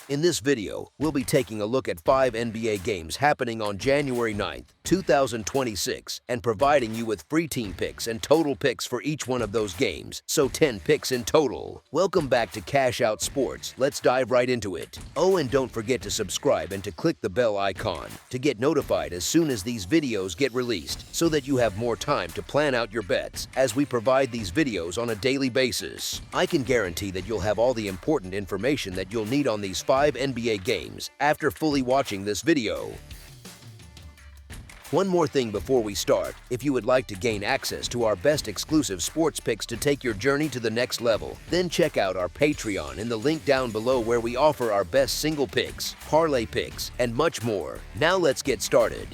In this video, we'll be taking a look at 5 NBA games happening on January 9th, 2026, and providing you with free team picks and total picks for each one of those games, so 10 picks in total. Welcome back to Cash Out Sports. Let's dive right into it. Oh, and don't forget to subscribe and to click the bell icon to get notified as soon as these videos get released, so that you have more time to plan out your bets as we provide these videos on a daily basis. I can guarantee that you'll have all the important information that you'll need on these 5 NBA games after fully watching this video. One more thing before we start, if you would like to gain access to our best exclusive sports picks to take your journey to the next level, then check out our Patreon in the link down below where we offer our best single picks, parlay picks, and much more. Now let's get started.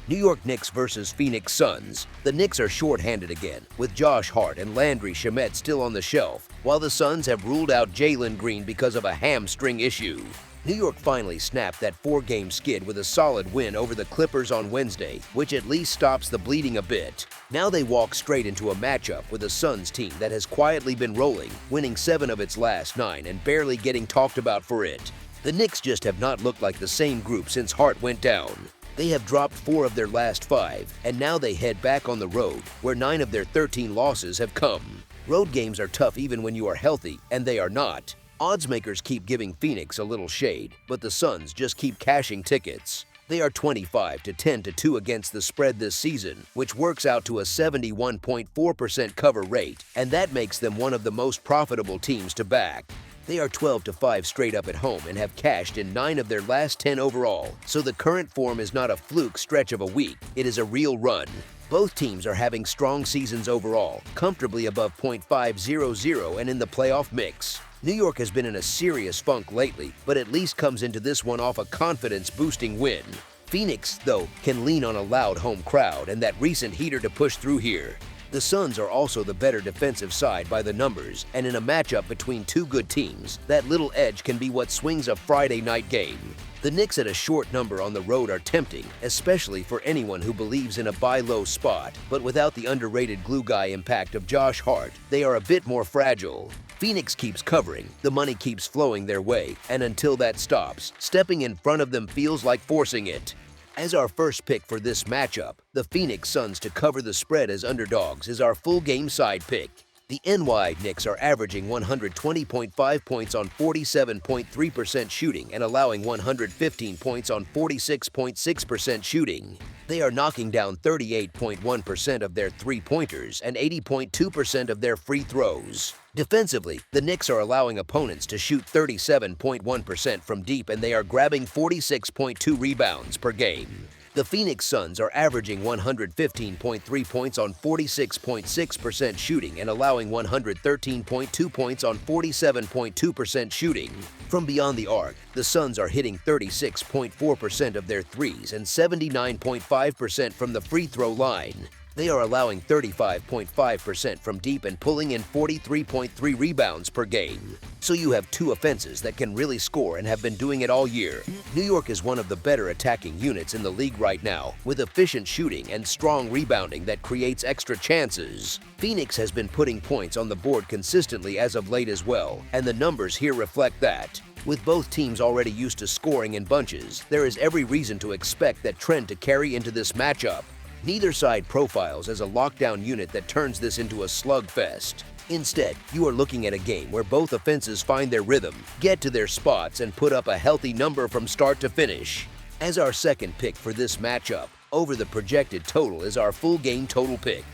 New York Knicks versus Phoenix Suns. The Knicks are short-handed again, with Josh Hart and Landry Shamet still on the shelf, while the Suns have ruled out Jalen Green because of a hamstring issue. New York finally snapped that 4-game skid with a solid win over the Clippers on Wednesday, which at least stops the bleeding a bit. Now they walk straight into a matchup with a Suns team that has quietly been rolling, winning 7 of its last 9 and barely getting talked about for it. The Knicks just have not looked like the same group since Hart went down. They have dropped 4 of their last 5, and now they head back on the road, where 9 of their 13 losses have come. Road games are tough even when you are healthy, and they are not. Odds makers keep giving Phoenix a little shade, but the Suns just keep cashing tickets. They are 25-10-2 against the spread this season, which works out to a 71.4% cover rate, and that makes them one of the most profitable teams to back. They are 12-5 straight up at home and have cashed in 9 of their last 10 overall, so the current form is not a fluke stretch of a week, it is a real run. Both teams are having strong seasons overall, comfortably above .500 and in the playoff mix. New York has been in a serious funk lately, but at least comes into this one off a confidence-boosting win. Phoenix, though, can lean on a loud home crowd and that recent heater to push through here. The Suns are also the better defensive side by the numbers, and in a matchup between two good teams, that little edge can be what swings a Friday night game. The Knicks at a short number on the road are tempting, especially for anyone who believes in a buy low spot, but without the underrated glue guy impact of Josh Hart, they are a bit more fragile. Phoenix keeps covering, the money keeps flowing their way, and until that stops, stepping in front of them feels like forcing it. As our first pick for this matchup, the Phoenix Suns to cover the spread as underdogs is our full game side pick. The NY Knicks are averaging 120.5 points on 47.3% shooting and allowing 115 points on 46.6% shooting. They are knocking down 38.1% of their three-pointers and 80.2% of their free throws. Defensively, the Knicks are allowing opponents to shoot 37.1% from deep, and they are grabbing 46.2 rebounds per game. The Phoenix Suns are averaging 115.3 points on 46.6% shooting and allowing 113.2 points on 47.2% shooting. From beyond the arc, the Suns are hitting 36.4% of their threes and 79.5% from the free throw line. They are allowing 35.5% from deep and pulling in 43.3 rebounds per game. So you have two offenses that can really score and have been doing it all year. New York is one of the better attacking units in the league right now, with efficient shooting and strong rebounding that creates extra chances. Phoenix has been putting points on the board consistently as of late as well, and the numbers here reflect that. With both teams already used to scoring in bunches, there is every reason to expect that trend to carry into this matchup. Neither side profiles as a lockdown unit that turns this into a slugfest. Instead, you are looking at a game where both offenses find their rhythm, get to their spots, and put up a healthy number from start to finish. As our second pick for this matchup, over the projected total is our full game total pick.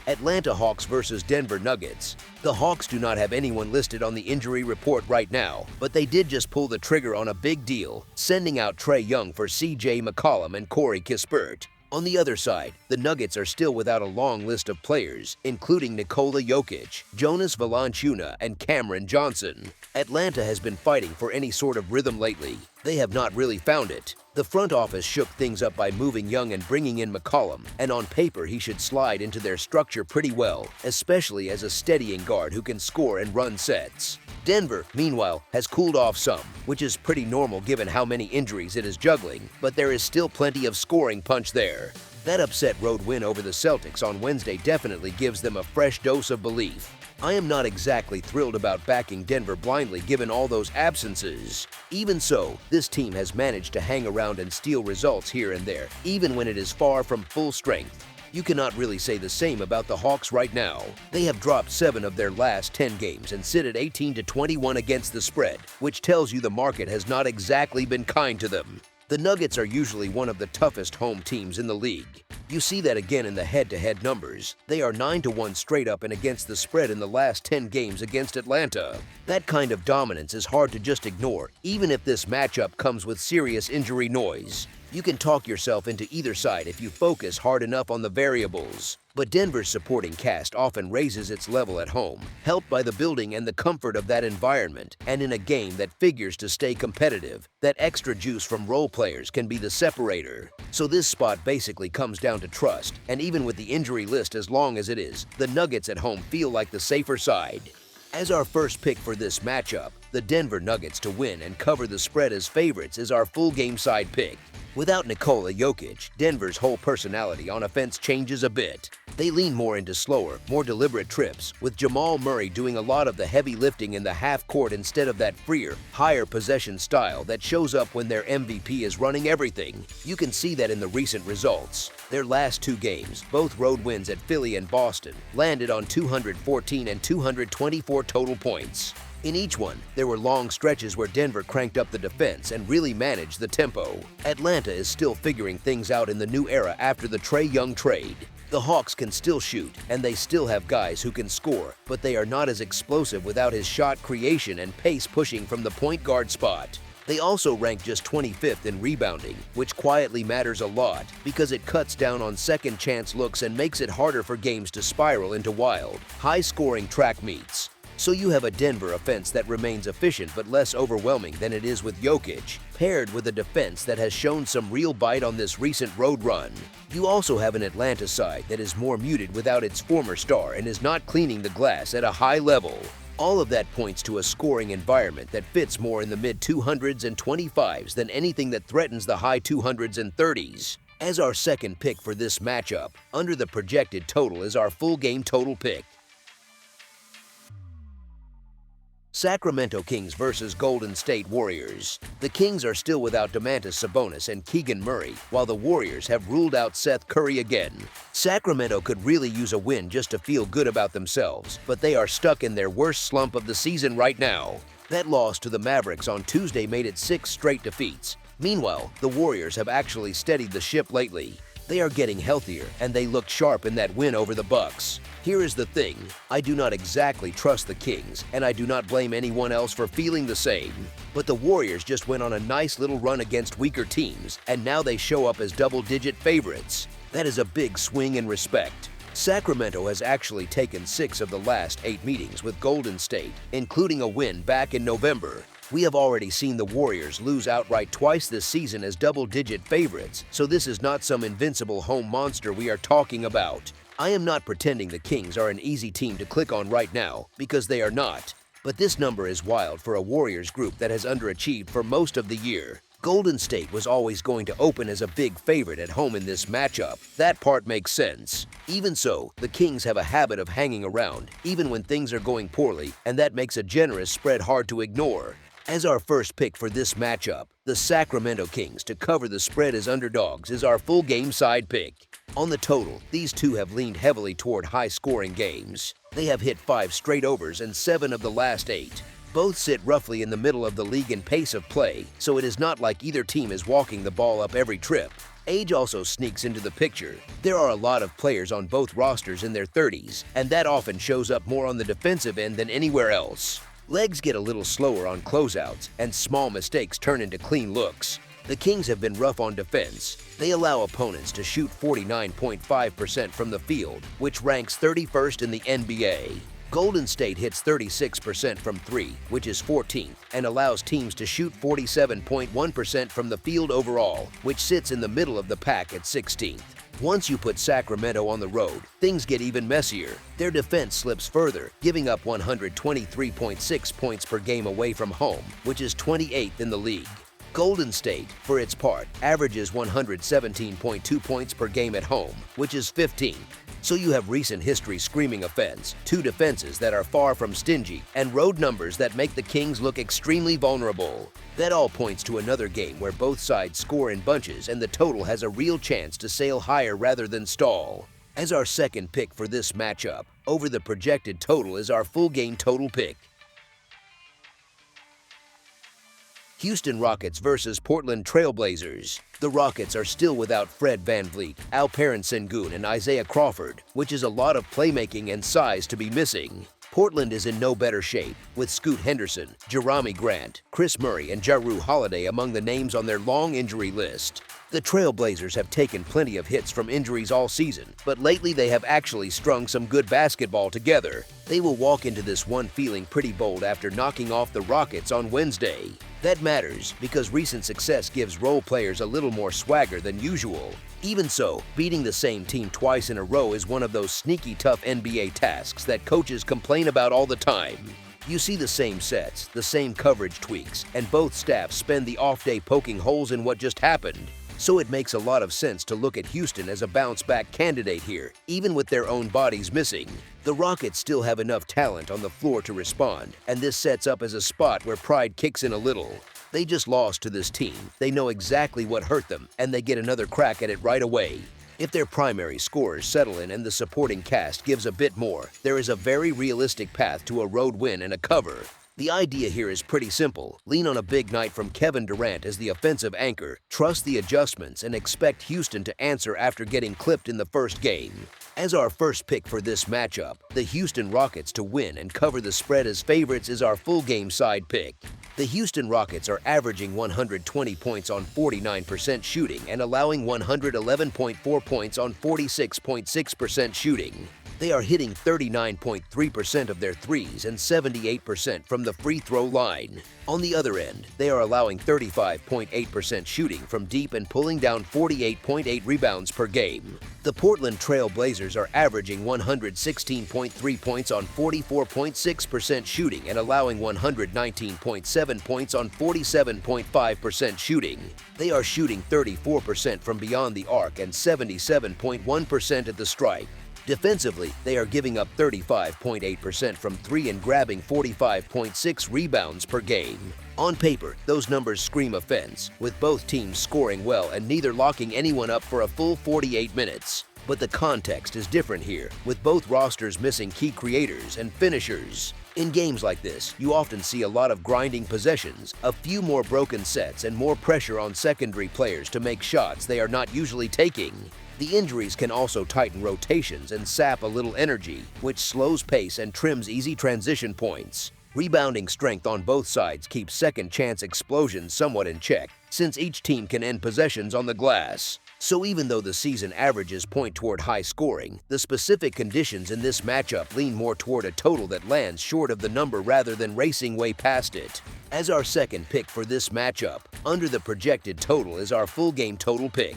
Atlanta Hawks versus Denver Nuggets. The Hawks do not have anyone listed on the injury report right now, but they did just pull the trigger on a big deal, sending out Trae Young for CJ McCollum and Corey Kispert. On the other side, the Nuggets are still without a long list of players, including Nikola Jokic, Jonas Valanciunas, and Cameron Johnson. Atlanta has been fighting for any sort of rhythm lately. They have not really found it. The front office shook things up by moving Young and bringing in McCollum, and on paper he should slide into their structure pretty well, especially as a steadying guard who can score and run sets. Denver, meanwhile, has cooled off some, which is pretty normal given how many injuries it is juggling, but there is still plenty of scoring punch there. That upset road win over the Celtics on Wednesday definitely gives them a fresh dose of belief. I am not exactly thrilled about backing Denver blindly given all those absences. Even so, this team has managed to hang around and steal results here and there, even when it is far from full strength. You cannot really say the same about the Hawks right now. They have dropped 7 of their last 10 games and sit at 18-21 against the spread, which tells you the market has not exactly been kind to them. The Nuggets are usually one of the toughest home teams in the league. You see that again in the head-to-head numbers. They are 9-1 straight up and against the spread in the last 10 games against Atlanta. That kind of dominance is hard to just ignore, even if this matchup comes with serious injury noise. You can talk yourself into either side if you focus hard enough on the variables. But Denver's supporting cast often raises its level at home, helped by the building and the comfort of that environment, and in a game that figures to stay competitive, that extra juice from role players can be the separator. So this spot basically comes down to trust, and even with the injury list as long as it is, the Nuggets at home feel like the safer side. As our first pick for this matchup, the Denver Nuggets to win and cover the spread as favorites is our full game side pick. Without Nikola Jokic, Denver's whole personality on offense changes a bit. They lean more into slower, more deliberate trips, with Jamal Murray doing a lot of the heavy lifting in the half court instead of that freer, higher possession style that shows up when their MVP is running everything. You can see that in the recent results. Their last 2 games, both road wins at Philly and Boston, landed on 214 and 224 total points. In each one, there were long stretches where Denver cranked up the defense and really managed the tempo. Atlanta is still figuring things out in the new era after the Trae Young trade. The Hawks can still shoot, and they still have guys who can score, but they are not as explosive without his shot creation and pace pushing from the point guard spot. They also rank just 25th in rebounding, which quietly matters a lot because it cuts down on second chance looks and makes it harder for games to spiral into wild, high-scoring track meets. So you have a Denver offense that remains efficient but less overwhelming than it is with Jokic, paired with a defense that has shown some real bite on this recent road run. You also have an Atlanta side that is more muted without its former star and is not cleaning the glass at a high level. All of that points to a scoring environment that fits more in the mid-200s and 25s than anything that threatens the high 200s and 30s. As our second pick for this matchup, under the projected total is our full game total pick. Sacramento Kings versus Golden State Warriors. The Kings are still without Domantas Sabonis and Keegan Murray, while the Warriors have ruled out Seth Curry again. Sacramento could really use a win just to feel good about themselves, but they are stuck in their worst slump of the season right now. That loss to the Mavericks on Tuesday made it 6 straight defeats. Meanwhile, the Warriors have actually steadied the ship lately. They are getting healthier, and they looked sharp in that win over the Bucks. Here is the thing, I do not exactly trust the Kings, and I do not blame anyone else for feeling the same. But the Warriors just went on a nice little run against weaker teams, and now they show up as double-digit favorites. That is a big swing in respect. Sacramento has actually taken 6 of the last 8 meetings with Golden State, including a win back in November. We have already seen the Warriors lose outright twice this season as double-digit favorites, so this is not some invincible home monster we are talking about. I am not pretending the Kings are an easy team to click on right now, because they are not. But this number is wild for a Warriors group that has underachieved for most of the year. Golden State was always going to open as a big favorite at home in this matchup. That part makes sense. Even so, the Kings have a habit of hanging around, even when things are going poorly, and that makes a generous spread hard to ignore. As our first pick for this matchup, the Sacramento Kings to cover the spread as underdogs is our full game side pick. On the total, these two have leaned heavily toward high-scoring games. They have hit 5 straight overs and 7 of the last 8. Both sit roughly in the middle of the league in pace of play, so it is not like either team is walking the ball up every trip. Age also sneaks into the picture. There are a lot of players on both rosters in their 30s, and that often shows up more on the defensive end than anywhere else. Legs get a little slower on closeouts, and small mistakes turn into clean looks. The Kings have been rough on defense. They allow opponents to shoot 49.5% from the field, which ranks 31st in the NBA. Golden State hits 36% from 3, which is 14th, and allows teams to shoot 47.1% from the field overall, which sits in the middle of the pack at 16th. Once you put Sacramento on the road, things get even messier. Their defense slips further, giving up 123.6 points per game away from home, which is 28th in the league. Golden State, for its part, averages 117.2 points per game at home, which is 15th. So you have recent history screaming offense, two defenses that are far from stingy, and road numbers that make the Kings look extremely vulnerable. That all points to another game where both sides score in bunches and the total has a real chance to sail higher rather than stall. As our second pick for this matchup, over the projected total is our full game total pick. Houston Rockets versus Portland Trail Blazers. The Rockets are still without Fred VanVleet, Alperen Sengun, and Isaiah Crawford, which is a lot of playmaking and size to be missing. Portland is in no better shape, with Scoot Henderson, Jerami Grant, Chris Murray, and Jrue Holiday among the names on their long injury list. The Trail Blazers have taken plenty of hits from injuries all season, but lately they have actually strung some good basketball together. They will walk into this one feeling pretty bold after knocking off the Rockets on Wednesday. That matters because recent success gives role players a little more swagger than usual. Even so, beating the same team twice in a row is one of those sneaky tough NBA tasks that coaches complain about all the time. You see the same sets, the same coverage tweaks, and both staffs spend the off day poking holes in what just happened. So it makes a lot of sense to look at Houston as a bounce-back candidate here, even with their own bodies missing. The Rockets still have enough talent on the floor to respond, and this sets up as a spot where pride kicks in a little. They just lost to this team, they know exactly what hurt them, and they get another crack at it right away. If their primary scorers settle in and the supporting cast gives a bit more, there is a very realistic path to a road win and a cover. The idea here is pretty simple. Lean on a big night from Kevin Durant as the offensive anchor, trust the adjustments, and expect Houston to answer after getting clipped in the first game. As our first pick for this matchup, the Houston Rockets to win and cover the spread as favorites is our full game side pick. The Houston Rockets are averaging 120 points on 49% shooting and allowing 111.4 points on 46.6% shooting. They are hitting 39.3% of their threes and 78% from the free throw line. On the other end, they are allowing 35.8% shooting from deep and pulling down 48.8 rebounds per game. The Portland Trail Blazers are averaging 116.3 points on 44.6% shooting and allowing 119.7 points on 47.5% shooting. They are shooting 34% from beyond the arc and 77.1% at the stripe. Defensively, they are giving up 35.8% from three and grabbing 45.6 rebounds per game. On paper, those numbers scream offense, with both teams scoring well and neither locking anyone up for a full 48 minutes. But the context is different here, with both rosters missing key creators and finishers. In games like this, you often see a lot of grinding possessions, a few more broken sets, and more pressure on secondary players to make shots they are not usually taking. The injuries can also tighten rotations and sap a little energy, which slows pace and trims easy transition points. Rebounding strength on both sides keeps second-chance explosions somewhat in check, since each team can end possessions on the glass. So even though the season averages point toward high scoring, the specific conditions in this matchup lean more toward a total that lands short of the number rather than racing way past it. As our second pick for this matchup, under the projected total is our full game total pick.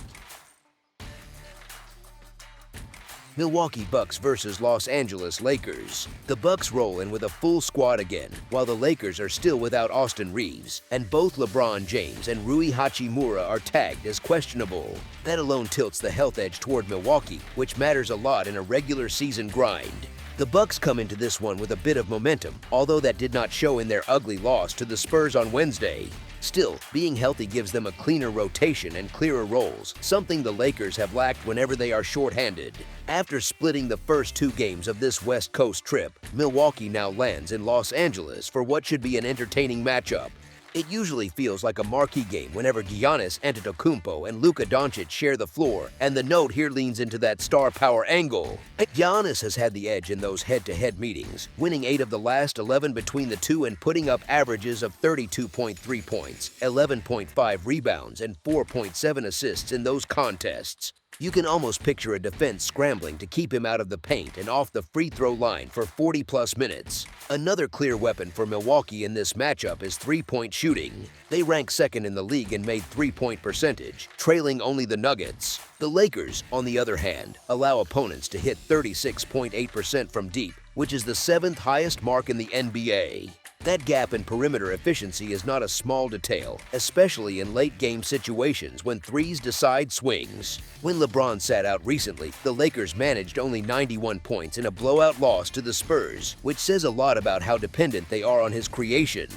Milwaukee Bucks versus Los Angeles Lakers. The Bucks roll in with a full squad again, while the Lakers are still without Austin Reeves, and both LeBron James and Rui Hachimura are tagged as questionable. That alone tilts the health edge toward Milwaukee, which matters a lot in a regular season grind. The Bucks come into this one with a bit of momentum, although that did not show in their ugly loss to the Spurs on Wednesday. Still, being healthy gives them a cleaner rotation and clearer roles, something the Lakers have lacked whenever they are shorthanded. After splitting the first two games of this West Coast trip, Milwaukee now lands in Los Angeles for what should be an entertaining matchup. It usually feels like a marquee game whenever Giannis Antetokounmpo and Luka Doncic share the floor, and the note here leans into that star power angle. Giannis has had the edge in those head-to-head meetings, winning 8 of the last 11 between the two and putting up averages of 32.3 points, 11.5 rebounds, and 4.7 assists in those contests. You can almost picture a defense scrambling to keep him out of the paint and off the free throw line for 40-plus minutes. Another clear weapon for Milwaukee in this matchup is three-point shooting. They rank second in the league in made three-point percentage, trailing only the Nuggets. The Lakers, on the other hand, allow opponents to hit 36.8% from deep, which is the 7th highest mark in the NBA. That gap in perimeter efficiency is not a small detail, especially in late-game situations when threes decide swings. When LeBron sat out recently, the Lakers managed only 91 points in a blowout loss to the Spurs, which says a lot about how dependent they are on his creation.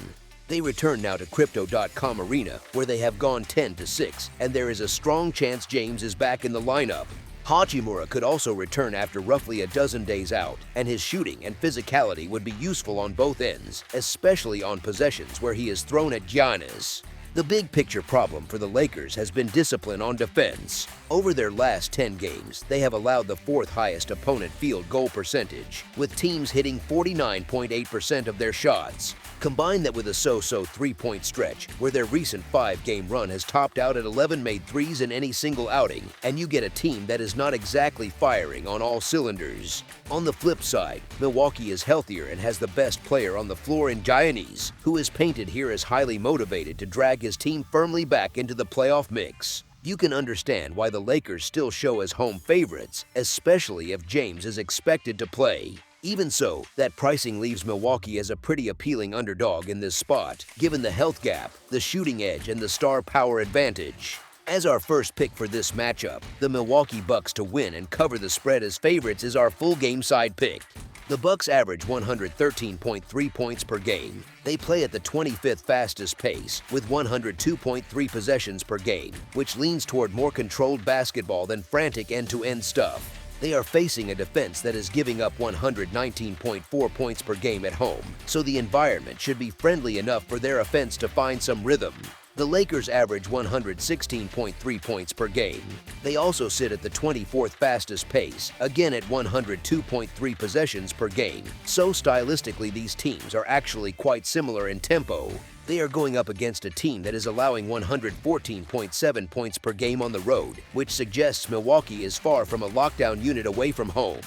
They return now to Crypto.com Arena, where they have gone 10-6, and there is a strong chance James is back in the lineup. Hachimura could also return after roughly a dozen days out, and his shooting and physicality would be useful on both ends, especially on possessions where he is thrown at Giannis. The big picture problem for the Lakers has been discipline on defense. Over their last 10 games, they have allowed the fourth highest opponent field goal percentage, with teams hitting 49.8% of their shots. Combine that with a so-so three-point stretch, where their recent 5-game run has topped out at 11 made threes in any single outing, and you get a team that is not exactly firing on all cylinders. On the flip side, Milwaukee is healthier and has the best player on the floor in Giannis, who is painted here as highly motivated to drag his team firmly back into the playoff mix. You can understand why the Lakers still show as home favorites, especially if James is expected to play. Even so, that pricing leaves Milwaukee as a pretty appealing underdog in this spot, given the health gap, the shooting edge, and the star power advantage. As our first pick for this matchup, the Milwaukee Bucks to win and cover the spread as favorites is our full game side pick. The Bucks average 113.3 points per game. They play at the 25th fastest pace, with 102.3 possessions per game, which leans toward more controlled basketball than frantic end-to-end stuff. They are facing a defense that is giving up 119.4 points per game at home, so the environment should be friendly enough for their offense to find some rhythm. The Lakers average 116.3 points per game. They also sit at the 24th fastest pace, again at 102.3 possessions per game, so stylistically these teams are actually quite similar in tempo. They are going up against a team that is allowing 114.7 points per game on the road, which suggests Milwaukee is far from a lockdown unit away from home.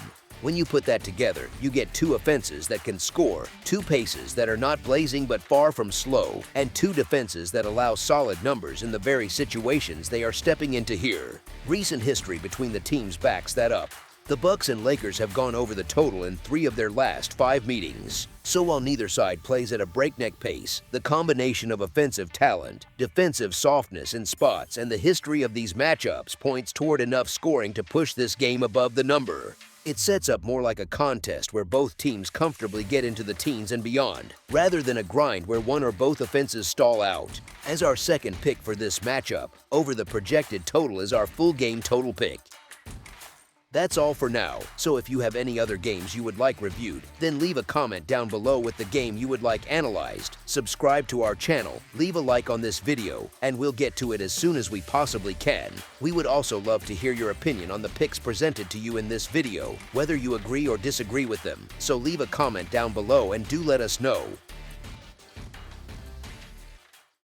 When you put that together, you get two offenses that can score, two paces that are not blazing but far from slow, and two defenses that allow solid numbers in the very situations they are stepping into here. Recent history between the teams backs that up. The Bucks and Lakers have gone over the total in 3 of their last 5 meetings. So while neither side plays at a breakneck pace, the combination of offensive talent, defensive softness in spots, and the history of these matchups points toward enough scoring to push this game above the number. It sets up more like a contest where both teams comfortably get into the teens and beyond, rather than a grind where one or both offenses stall out. As our second pick for this matchup, over the projected total is our full game total pick. That's all for now, so if you have any other games you would like reviewed, then leave a comment down below with the game you would like analyzed, subscribe to our channel, leave a like on this video, and we'll get to it as soon as we possibly can. We would also love to hear your opinion on the picks presented to you in this video, whether you agree or disagree with them, so leave a comment down below and do let us know.